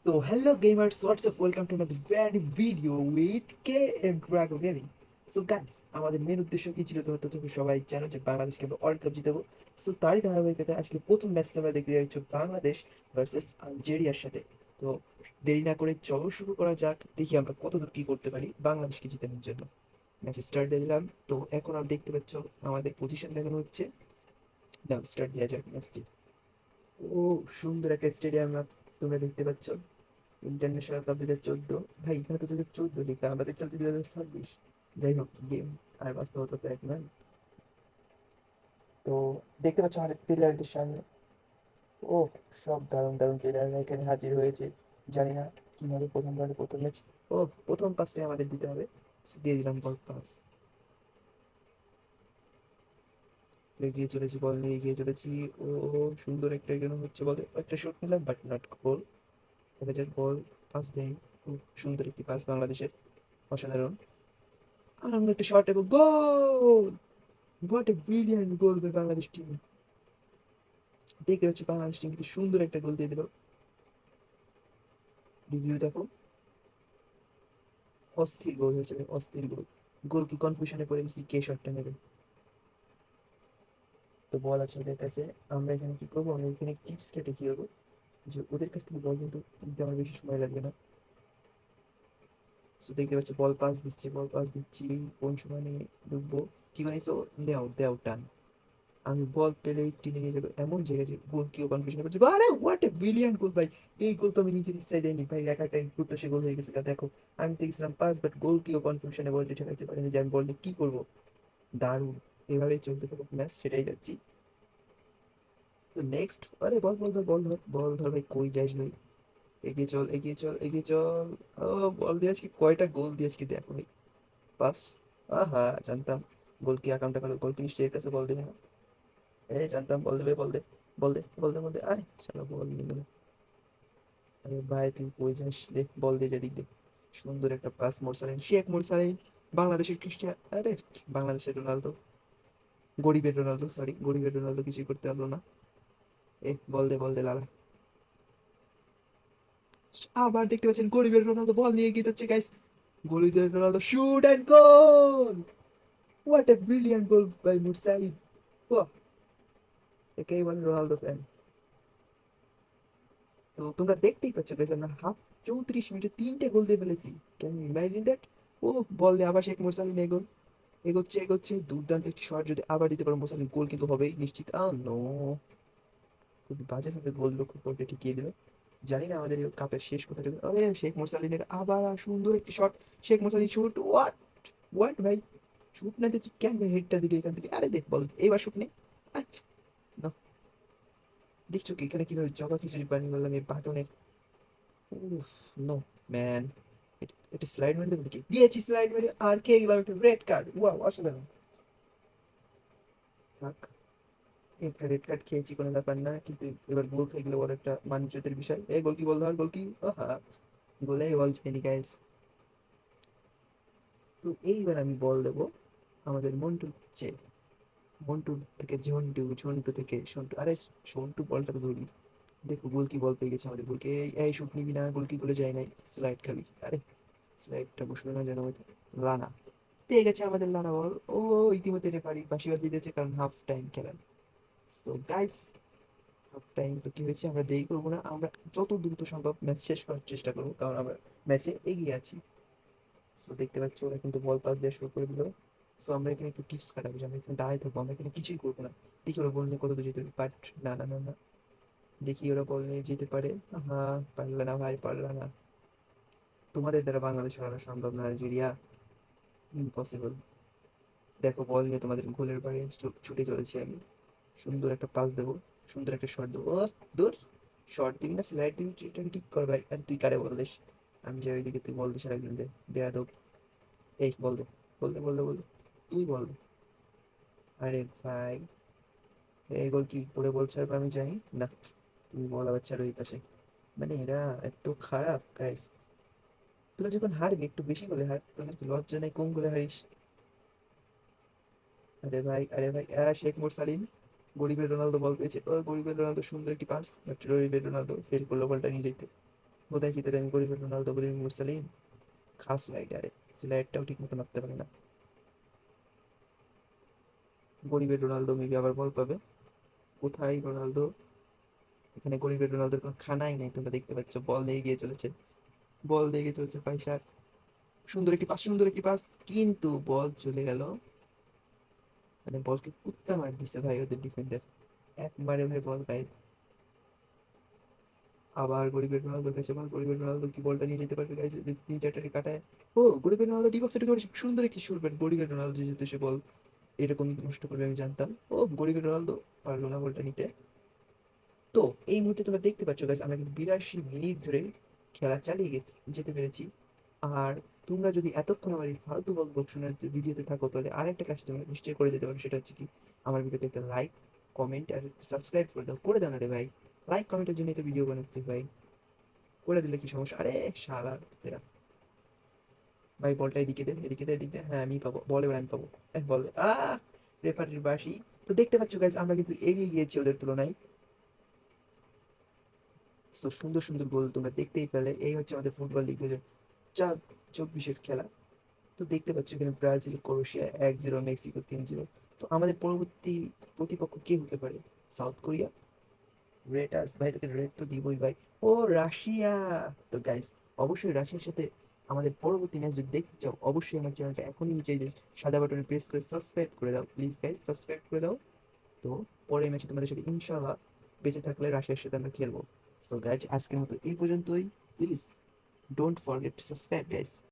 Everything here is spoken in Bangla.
So hello gamers, what's up? Welcome to another very video with KM Drago Gaming. So guys, আমাদের মেন উদ্দেশ্য কি ছিল তুমি সবাই জানো যে বাংলাদেশকে আমরা ওয়ার্ল্ড কাপ জিতাবো। সো তারই ধারাবাহিকতায় আজকে প্রথম ম্যাচটা আমরা দেখতে যাচ্ছি বাংলাদেশ ভার্সেস আলজেরিয়ার সাথে। তো দেরি না করে চলো শুরু করা যাক, দেখি আমরা কতদূর কি করতে পারি বাংলাদেশকে জিতানোর জন্য। ম্যাচ স্টার্ট দিয়ে দিলাম। তো এখন আমরা দেখতে পাচ্ছ আমাদের পজিশন দেখানো হচ্ছে। নাও স্টার্ট দেওয়া যাক ম্যাচটি। ও সুন্দর একটা স্টেডিয়াম তোমরা দেখতে পাচ্ছ, ইন্টারন্যাশনাল কাপ 2014। ভাই এখানে তো 2014 লেখা, আমরা তো খেলতে 2026। যাই হোক, গেম আর বাস্তবতা তো এক নয়। তো দেখতে পাচ্ছ আমাদের প্লেয়ারদের সামনে, ও সব দারুণ দারুণ প্লেয়াররা এখানে হাজির হয়েছে। জানি না কি হবে প্রথম রাউন্ডে প্রথম ম্যাচ। ও প্রথম পাসটাই আমাদের দিতে হবে। দিয়ে দিলাম বল পাস। এগিয়ে চলেছি, বল নিয়ে এগিয়ে চলেছি। ও সুন্দর একটা এখানে হচ্ছে, বলতে একটা শট নিলাম বাট নট গোল। দেখা যাক বল পাস দেয়। খুব সুন্দর একটি পাস বাংলাদেশের, অসাধারণ। আর আমরা একটা শট এবং goal! What a brilliant goal by Bangladesh team. দেখে হচ্ছে বাংলাদেশ টিম কিন্তু সুন্দর একটা গোল দিয়ে দিল। রিভিউ দেখো, অস্থির গোল হয়েছে, অস্থির গোল। গোল কি কনফিউশনে পড়ে গেছি কে শটটা নেবে। তো বল আছে ওদের কাছে। আমরা এখানে কি করবো, আমরা এখানে টিপস কেটে কি করবো যে ওদের কাছ থেকে বল কিন্তু নিতে আমার বেশি সময় লাগবে না। তো দেখতে পাচ্ছি বল পাস দিচ্ছি, বল পাস দিচ্ছি। কোন সময় নিয়ে ঢুকবো কি করে, তো দেও দেও টান। আমি বল পেলেই টেনে নিয়ে যাবো এমন জায়গায় যে গোল কেউ কনফিউশন করছে। আরে হোয়াট এ ব্রিলিয়ান্ট গোল ভাই! এই গোল তো আমি নিজের ইচ্ছায় দেয়নি ভাই, একা একা দ্রুত সে গোল হয়ে গেছে। দেখো আমি দেখছিলাম পাস, বাট গোল কেউ কনফিউশনে বলটি ঠেকাইতে পারেনি যে আমি বল নিয়ে কি করবো। দারুণ! এভাবেই চলতে থাকুক ম্যাচ, সেটাই যাচ্ছি। তো নেক্সট, আরে বল বল ধর, বল ধর, বল ধর ভাই, কই যাস ভাই। এগিয়ে চল, এগিয়ে চল, এগিয়ে চল। ও বল দিয়ে আজকে কয়টা গোল দিয়ে আজকে দেখো ভাই। পাস। আহা জানতাম গোল কি আকামটা করে, গোল কি নিশ্চয়ই এর কাছে বল দেবে না। এই জানতাম বল দেবে, বল দে, বল দে, বল দে, বল দে। আরে শালা বল নিয়ে গেল। আরে ভাই তুই কই যাস, দে বল দে, যেদিক দে। সুন্দর একটা পাস, মোরসালিন, শেখ মোরসালিন, বাংলাদেশের ক্রিস্টিয়ান, আরে বাংলাদেশের রোনালদো, গরিবের রোনালদো, সরি গরিবের রোনালদো কিছুই করতে পারলো না। এ বল দে, বল দে লালা। আবার দেখতে পাচ্ছেন গরিবের রোনালদো বল নিয়ে এগিয়ে যাচ্ছে গাইস। গরিবের Ronaldo shoot and goal! What a brilliant goal by Mursalin. বাহ! একেই বলে রোনালদো ফ্যান। তো তোমরা দেখতেই পাচ্ছ গাইস, আমরা হাফ 34 মিনিটে 3টে গোল দিয়ে ফেলেছি। Can you imagine that? ও বল দিয়ে আবার শেখ মুরসালিন এগোল, এগোচ্ছে এগোচ্ছে, দুর্দান্ত একটি শট যদি আবার দিতে পারো মুরসালিন, গোল কিন্তু হবেই নিশ্চিত। নো, খুব বাজেভাবে গোল লক্ষ্য করতে টিকিয়ে দিল। জানি না আমাদের এই কাপের শেষ কোথায় যাবে। আরে শেখ মুরসালিনের আবার সুন্দর একটি শট। শেখ মুরসালিন শুট, হোয়াট হোয়াট ভাই! শুট না দিয়ে তুই কেন ভাই হেডটা দিলি এখান থেকে? আরে দেখ বল এইবার শুট নে। না, দেখছো কি এখানে কিভাবে জগা খিচুড়ি বানিয়ে বললাম এই বাটনের। উফ, নো ম্যান। এটা স্লাইড মেরে দেবে কি, দিয়েছি স্লাইড মেরে, আর খেয়ে গেলাম একটা রেড কার্ড। ওয়াও অসাধারণ। থাক, একটা রেড কার্ড খেয়েছি কোনো ব্যাপার না, কিন্তু এবার গোল খেয়ে গেলে বড় একটা মানজতের বিষয়। এই গোল কি, বল ধর, গোল কি, আহা! গোলে বল চাইনি গাইস। তো এইবার আমি বল দেবো আমাদের মন্টু চে, মন্টু থেকে ঝন্টু, ঝন্টু থেকে সন্টু। আরে সন্টু বলটা তো ধরবি। দেখো গোল কি, বল পেয়ে গেছে আমাদের গোলকে। এই এই শুট নিবি না, গোল কি গোলে যায় নাই, স্লাইড খাবি। আরে স্লাইডটা বসবে না যেন। লানা পেয়ে গেছে আমাদের লানা বল। ও ইতিমধ্যে রেফারি বাঁশি বাজিয়ে দিয়েছে, কারণ হাফ টাইম খেলেন। সো গাইস, হাফ টাইম তো কি হয়েছে, আমরা দেরি করবো না, আমরা যত দ্রুত সম্ভব ম্যাচ শেষ করার চেষ্টা করবো, কারণ আমরা ম্যাচে এগিয়ে আছি। সো দেখতে পাচ্ছি ওরা কিন্তু বল পাস দেওয়া শুরু করে দিল। সো আমরা এখানে একটু টিপস কাটাবো যে আমরা এখানে দাঁড়াই থাকবো, আমরা এখানে কিছুই করবো না। দেখি ওরা বল নিয়ে কত দূর যেতে পারে, বাট না না না না, দেখি ওরা বল নিয়ে যেতে পারে। হ্যাঁ, পারলে না ভাই, পারলে না। তোমাদের দ্বারা বাংলাদেশ হারানো সম্ভব না আলজেরিয়া, ইম্পসিবল। দেখো বল নিয়ে তোমাদের গোলের বাড়ি ছুটে চলেছি আমি। সুন্দর একটা পাস দেবো, সুন্দর একটা শট দেবো। ও দূর! শট দিবি না স্লাইড দিবি, এটা ঠিক কর ভাই। আর তুই কারে বল দিস? আমি যাই ওইদিকে, তুই বল দিস আরেকজন রে, বেয়াদব। এই বল দে, বল দে, বল দে, বল দে, তুই বল দে। আরে ভাই, এই গোল কি করে বল ছাড়বো আমি জানি না। তুমি বল আবার ছাড়ো ওই পাশে। মানে এরা এত খারাপ গাইস। তোরা যখন হারবি একটু বেশি গোলে হার, তোদের কি লজ্জা নেই কম গোলে হারিস? আরে ভাই, আরে ভাই, শেখ মুরসালিন, গরিবের রোনালদো বল পেয়েছে। ও গরিবের রোনালদো সুন্দর একটি পাস, বাট গরিবের রোনালদো ফেল করলো বলটা নিয়ে যেতে। কোথায় কি তোরে আমি গরিবের রোনালদো বলি মুরসালিন, খাস স্লাইড, আরে স্লাইডটাও ঠিক মতো মারতে পারে না। গরিবের রোনালদো মেবি আবার বল পাবে। কোথায় রোনালদো? এখানে গরিবের রোনালদোর কোনো খানাই নেই, তোমরা দেখতে পাচ্ছ বল দিয়ে গিয়ে চলেছে, বল দিয়ে গিয়ে চলেছে পয়সা। সুন্দর একটি পাস, সুন্দর একটি পাস, কিন্তু বল চলে গেল, মানে বলকে কুত্তা মার দিছে ভাই ওদের ডিফেন্ডার, একবারে ভাই বল গায়েব। আবার গরিবের রোনালদোর কাছে বল, গরিবের রোনালদো কি বলটা নিয়ে যেতে পারবে গাইস? তিন চারটাকে কাটায়। ও গরিবের রোনালদো ডি বক্সে ঢুকে পড়েছে, সুন্দর একটি শুট, বাট গরিবের রোনালদো যেহেতু সে বল এরকমই নষ্ট করবে আমি জানতাম। ও গরিবের রোনালদো পারলো না বলটা নিতে। তো এই মুহূর্তে তোমরা দেখতে পাচ্ছ গাইস, আমরা কিন্তু 82 মিনিট ধরে খেলা চালিয়ে যেতে পেরেছি। আর তোমরা যদি এতক্ষণ আমার এই ফালতু বক শোনার ভিডিওতে থাকো, তাহলে আরেকটা কাজ তোমরা নিশ্চয়ই করে দিতে পারো, সেটা হচ্ছে কি আমার ভিডিওতে একটা লাইক, কমেন্ট আর সাবস্ক্রাইব করে দাও। করে দাও না রে ভাই, লাইক কমেন্টের জন্যই তো ভিডিও বানাচ্ছি ভাই, করে দিলে কি সমস্যা? আরে শালা তেরা, ভাই বলটা এদিকে দে, এদিকে দে, এদিকে দে, হ্যাঁ আমি পাবো বল, এবার আমি পাবো। বল, রেফারির বাঁশি। তো দেখতে পাচ্ছ গাইস, আমরা কিন্তু এগিয়ে গিয়েছি ওদের তুলনায়। সো সুন্দর সুন্দর গোল তোমরা দেখতেই পেলে। এই হচ্ছে আমাদের ফুটবল লিগ 2024-এর খেলা। তো দেখতে পাচ্ছ এখানে ব্রাজিল ক্রোয়েশিয়া 1-0, মেক্সিকো 3-0। তো আমাদের পরবর্তী প্রতিপক্ষ কে হতে পারে? South Korea? রেড আস ভাই, তোকে রেড তো দিবই ভাই। ও রাশিয়া। তো গাইস, অবশ্যই রাশিয়ার সাথে আমাদের পরবর্তী ম্যাচ যদি দেখতে চাও, অবশ্যই আমার চ্যানেলটা এখনই নিচে যে সাদা বাটনে প্রেস করে সাবস্ক্রাইব করে দাও প্লিজ গাইস, সাবস্ক্রাইব করে দাও। তো পরের ম্যাচে তোমাদের সাথে ইনশাআল্লাহ বেঁচে থাকলে রাশিয়ার সাথে আমরা খেলবো। সো গাইস, আজকের মতো এই পর্যন্তই। Please don't forget to subscribe guys.